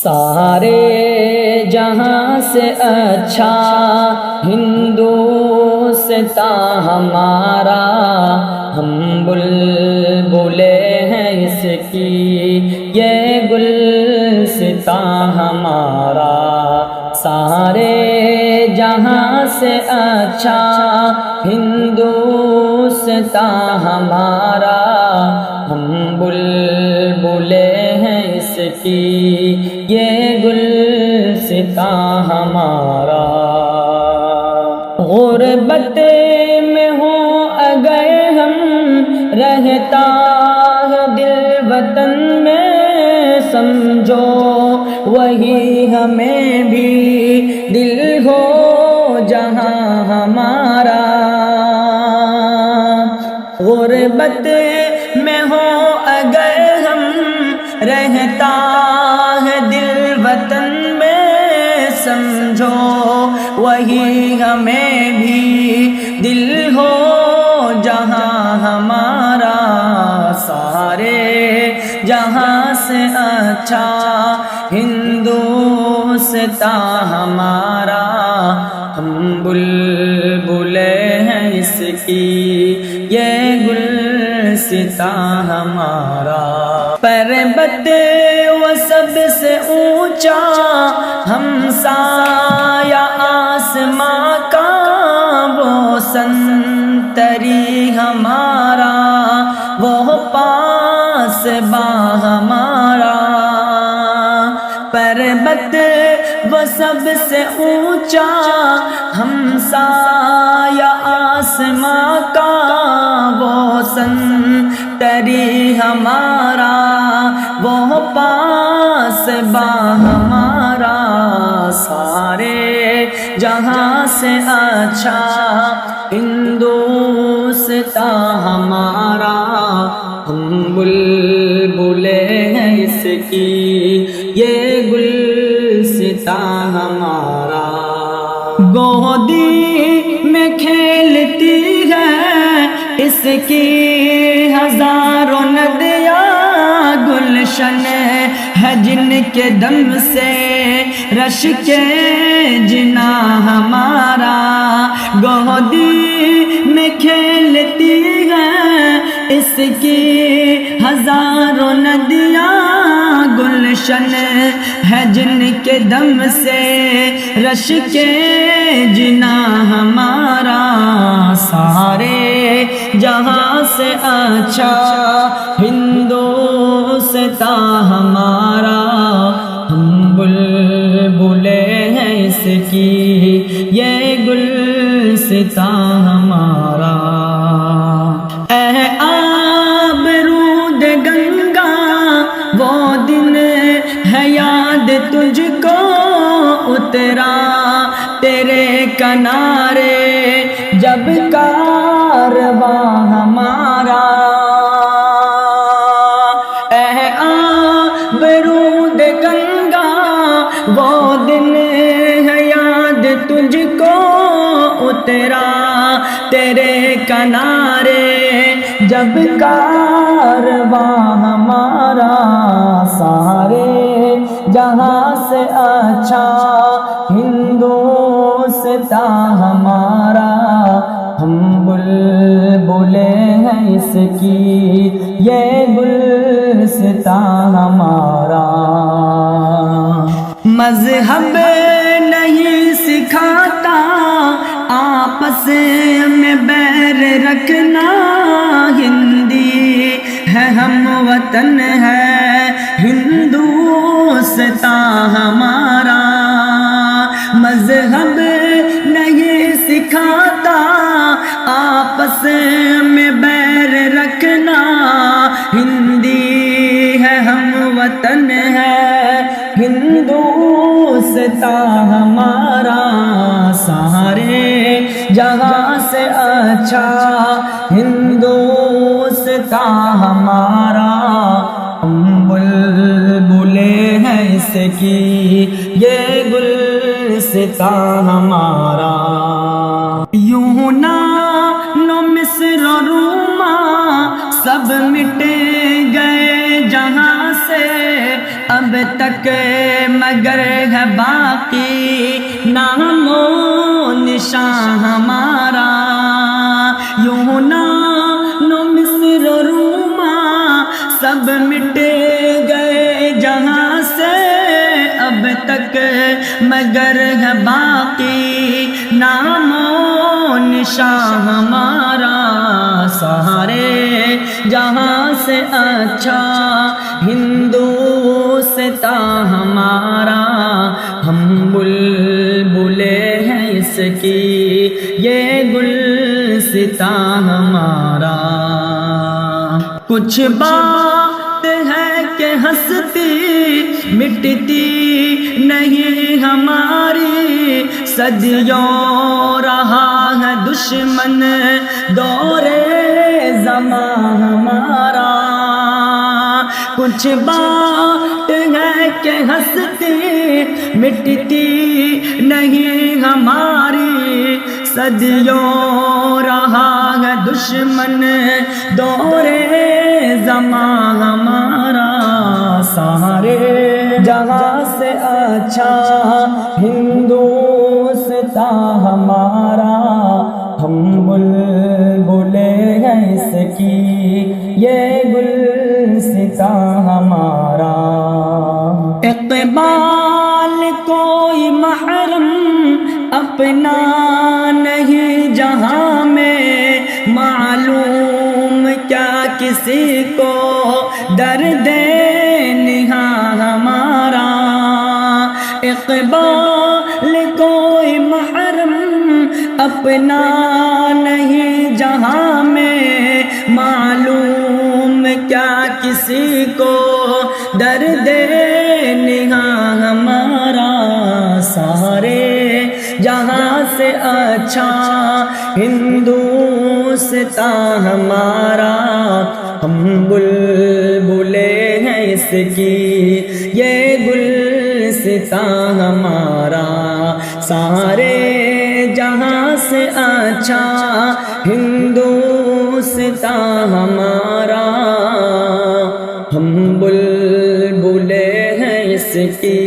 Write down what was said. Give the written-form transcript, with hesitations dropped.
سارے جہاں سے اچھا ہندوستاں ہمارا، ہم بلبلے ہیں اس کی یہ گلستاں ہمارا۔ سارے جہاں سے اچھا ہندوستاں ہمارا، ہم بلبلے ہیں اس کی یہ گلستاں ہمارا۔ غربت میں ہوں اگر ہم، رہتا ہے دل وطن میں، سمجھو وہی ہمیں بھی دل ہو جہاں ہمارا۔ غربت میں ہو اگر ہم، رہتا ہے دل وطن میں، سمجھو وہی ہمیں بھی دل ہو جہاں ہمارا۔ سارے جہاں سے اچھا ہندوستاں ہمارا، ہم بلبلے ہیں اس کی یہ گلستاں ہمارا۔ پربت و سب سے اونچا ہمسایہ آسماں کا، وہ سنتری ہمارا، وہ پاسباں ہمارا۔ پربت و سب سے اونچا ہمسایہ آسماں کا، وہ سنتری ہمارا، وہ پاسباں ہمارا۔ سارے جہاں سے اچھا ہندوستاں ہمارا، ہم بلبلے ہیں اس کی یہ گلستاں ہمارا۔ گودی میں کھیلتی ہے اس کی ہزاروں ندیاں، گلشن ہے جن کے دم سے رش کے جنا ہمارا۔ گودی میں کھیلتی ہے اس کی ہزاروں ندیاں، گلشن ہے جن کے دم سے رش کے جنا ہمارا۔ سارے جہاں سے اچھا ہندوستاں ہمارا، ہم بلبلے ہیں اس کی یہ گلستاں ہمارا۔ اے آبرود گنگا وہ دن ہے یاد تجھ کو اترا تیرے کنارے جب کارواں ہمارا۔ اے آبرود گنگا وہ دن ہے یاد تجھ کو اترا تیرے کنارے جب کارواں ہمارا۔ سارے جہاں سے اچھا ہندوستاں ہمارا، ہم بلبلے ہیں اس کی یہ گلستاں ہمارا۔ مذہب نہیں سکھاتا آپس میں بیر رکھنا، ہندی ہے ہم وطن ہے ہندوستاں ہمارا۔ مذہب نہیں سکھاتا آپس میں بیر رکھنا، ہندی ہے ہم وطن ہے ہندوستاں ہمارا۔ سارے جہاں سے اچھا ہندوستاں ہمارا، ہم بلبلے ہیں اس کی یہ گلستاں ہمارا۔ یونان و مصر و روما سب مٹ گئے جہاں سے، اب تک مگر ہے باقی نام و نشان ہمارا، یونان و مصر و روما سب مٹ گئے جہاں سے، اب تک مگر ہے باقی نام و نشان ہمارا، سارے جہاں سے اچھا ہندوستان ہمارا، ہم بلبلے ہیں اس کی یہ گلستان ہمارا۔ کچھ بات ہے کہ ہستی مٹتی نہیں ہماری، صدیوں رہا ہے دشمن دور زمان ہمارا۔ کچھ بات ہے کہ ہستی مٹتی نہیں ہماری، صدیوں رہا ہے دشمن دور زمان ہمارا، سارے جہاں سے اچھا ہندوستان ہمارا، ہم بلبلے ہیں اس کی یہ گلستان ہمارا۔ اقبال کوئی محرم اپنا نہیں جہاں میں، معلوم کیا کسی کو درد نہاں ہمارا۔ اقبال کوئی محرم اپنا نہیں جہاں میں، معلوم کیا کسی کو درد نہاں ہمارا، سارے جہاں سے اچھا ہندوستان ہمارا، ہم بلبلے ہیں اس کی یہ گلستان ہمارا، سارے جہاں سے اچھا ہندوستان ہمارا، ہم بلبلے ہیں اس کی